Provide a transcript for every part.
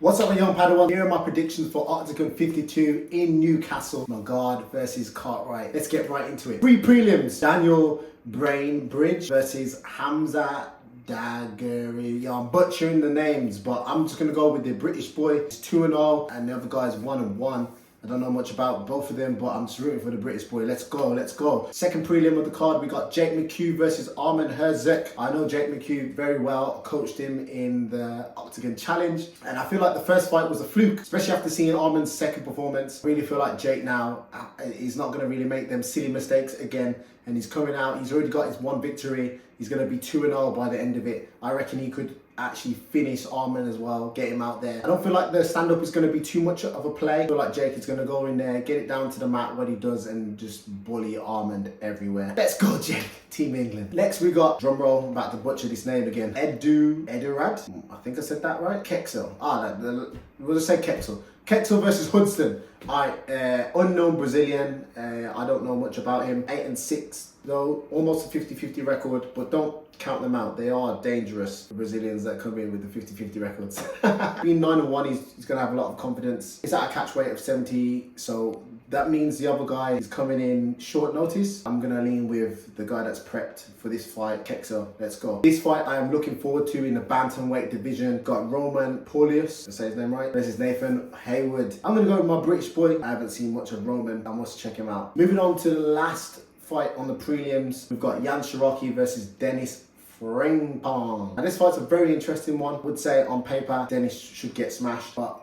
What's up, my young Padawan? Here are my predictions for Oktagon 52 in Newcastle. My guard versus Cartright. Let's get right into it. Prelims. Daniel Brainbridge versus Hamza Daggeri. Yeah, I'm butchering the names, but I'm just going to go with the British boy. It's 2-0 and the other guy's 1-1. I don't know much about both of them, but I'm just rooting for the British boy. Let's go, let's go. Second prelim of the card, we got Jake McHugh versus Armin Herzog. I know Jake McHugh very well. I coached him in the Oktagon Challenge, and I feel like the first fight was a fluke, especially after seeing Armin's second performance. I really feel like Jake now, he's not going to really make them silly mistakes again, and he's coming out. He's already got his one victory. He's going to be 2-0 by the end of it. I reckon he could actually finish Armin as well, get him out there. I don't feel like the stand-up is going to be too much of a play. I feel like Jake is going to go in there, get it down to the mat, what he does, and just bully Armin everywhere. Let's go, Jake. Team England. Next, we got, drumroll, I'm about to butcher this name again, Edad. I think I said that right. Kexel. We'll just say Kexel. Kexel versus Hudson. Unknown Brazilian. I don't know much about him. 8-6 though, almost a 50-50 record, but don't count them out. They are dangerous, the Brazilians that come in with the 50-50 records. Being 9-1, he's going to have a lot of confidence. He's at a catch weight of 70, so that means the other guy is coming in short notice. I'm going to lean with the guy that's prepped for this fight, Kexel. Let's go. This fight I am looking forward to in the bantamweight division. Got Roman Paulius, I say his name right, versus Nathan Hayward. I'm going to go with my British boy. I haven't seen much of Roman. I must check him out. Moving on to the last fight on the prelims, we've got Yanshi versus Dennis Frimpong. Now this fight's a very interesting one. I would say on paper Dennis should get smashed, but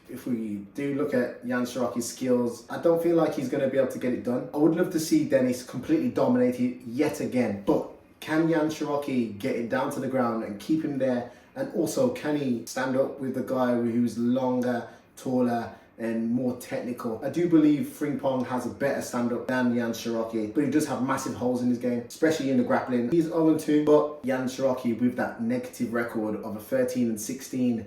if we do look at Yanshi's skills, I don't feel like he's going to be able to get it done. I would love to see Dennis completely dominated yet again, but can Yanshi get it down to the ground and keep him there? And also, can he stand up with the guy who's longer, taller, and more technical? I do believe Frimpong has a better stand-up than Yanshi, but he does have massive holes in his game, especially in the grappling. He's 0-2, but Yanshi with that negative record of a 13-16,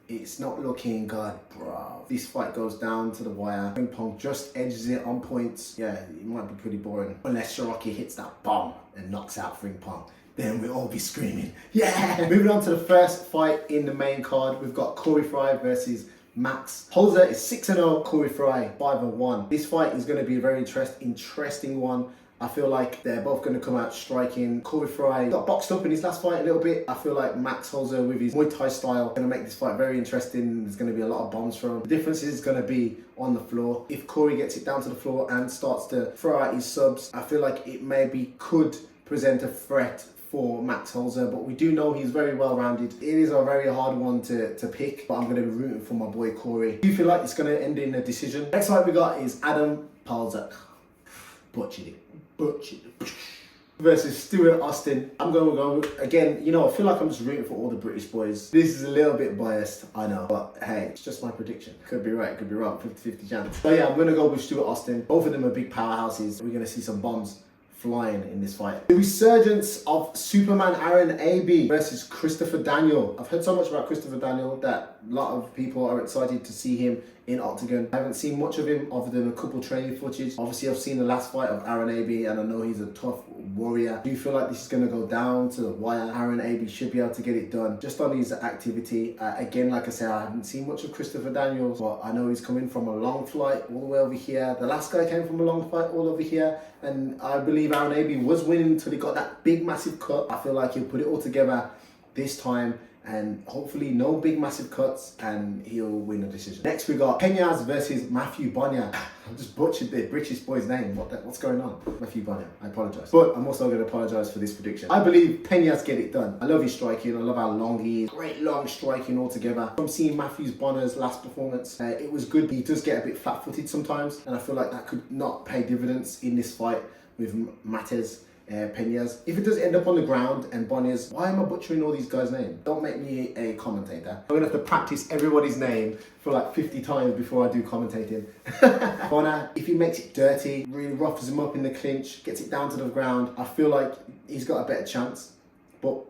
it's not looking good, bro. This fight goes down to the wire. Frimpong just edges it on points. Yeah, it might be pretty boring, unless Shiroki hits that bomb and knocks out Frimpong. Then we'll all be screaming, yeah! Moving on to the first fight in the main card, we've got Cory Fry versus Max Holzer. Is 6-0, Cory Fry 5-1. This fight is going to be a very interesting one. I feel like they're both going to come out striking. Cory Fry got boxed up in his last fight a little bit. I feel like Max Holzer with his Muay Thai style going to make this fight very interesting. There's going to be a lot of bombs thrown. The difference is going to be on the floor. If Cory gets it down to the floor and starts to throw out his subs, I feel like it maybe could present a threat for Max Holzer, but we do know he's very well-rounded. It is a very hard one to pick, but I'm going to be rooting for my boy Cory. Do you feel like it's going to end in a decision? Next fight we got is Adam Palzak. Butchered it. Versus Stuart Austin. I'm going to go, again, you know, I feel like I'm just rooting for all the British boys. This is a little bit biased, I know, but hey, it's just my prediction. Could be right, could be wrong, 50-50 chance. So yeah, I'm going to go with Stuart Austin. Both of them are big powerhouses. We're going to see some bombs flying in this fight. The resurgence of Superman Aaron AB versus Christopher Daniel. I've heard so much about Christopher Daniel that a lot of people are excited to see him in Oktagon. I haven't seen much of him other than a couple training footage. Obviously, I've seen the last fight of Aaron AB and I know he's a tough warrior. Do you feel like this is going to go down to the wire? Aaron AB should be able to get it done just on his activity. Again, like I said, I haven't seen much of Christopher Daniels, but I know he's coming from a long flight all the way over here. The last guy came from a long flight all over here, and I believe Aaron AB was winning until he got that big massive cut. I feel like he'll put it all together this time, and hopefully no big massive cuts, and he'll win a decision. Next we got Peñas versus Matthew Bonner. I just butchered the British boy's name. What's going on? Matthew Bonner. I apologise. But I'm also going to apologise for this prediction. I believe Peñas get it done. I love his striking. I love how long he is. Great long striking altogether. From seeing Matthew Bonner's last performance, it was good. He does get a bit flat-footed sometimes, and I feel like that could not pay dividends in this fight with Mates. Peñas. If it does end up on the ground and Bonner's, why am I butchering all these guys' names? Don't make me a commentator. I'm gonna have to practice everybody's name for like 50 times before I do commentating. Bonner, if he makes it dirty, really roughs him up in the clinch, gets it down to the ground, I feel like he's got a better chance. But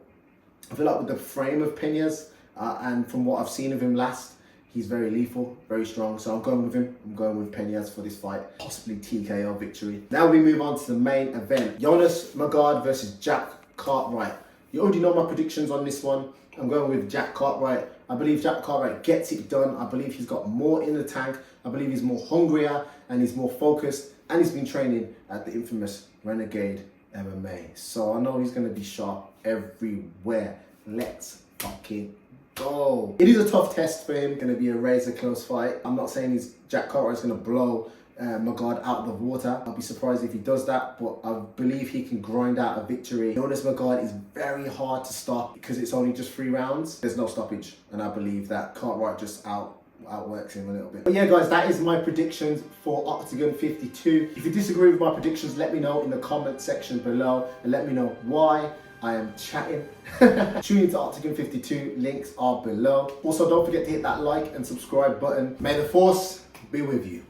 I feel like with the frame of Peñas and from what I've seen of him last, he's very lethal, very strong, so I'm going with him. I'm going with Peñas for this fight, possibly TKO victory. Now we move on to the main event. Jonas Magard versus Jack Cartright. You already know my predictions on this one. I'm going with Jack Cartright. I believe Jack Cartright gets it done. I believe he's got more in the tank. I believe he's more hungrier and he's more focused, and he's been training at the infamous Renegade MMA. So I know he's going to be sharp everywhere. Let's fucking go. It is a tough test for him. Going to be a razor close fight. I'm not saying Jack Cartwright's going to blow Magard out of the water. I'll be surprised if he does that, but I believe he can grind out a victory. Jonas Magard is very hard to stop because it's only just 3 rounds. There's no stoppage, and I believe that Cartwright just outworks him a little bit. But yeah, guys, that is my predictions for Octagon 52. If you disagree with my predictions, let me know in the comment section below, and let me know why I am chatting. Tune into Octagon 52, links are below. Also, don't forget to hit that like and subscribe button. May the force be with you.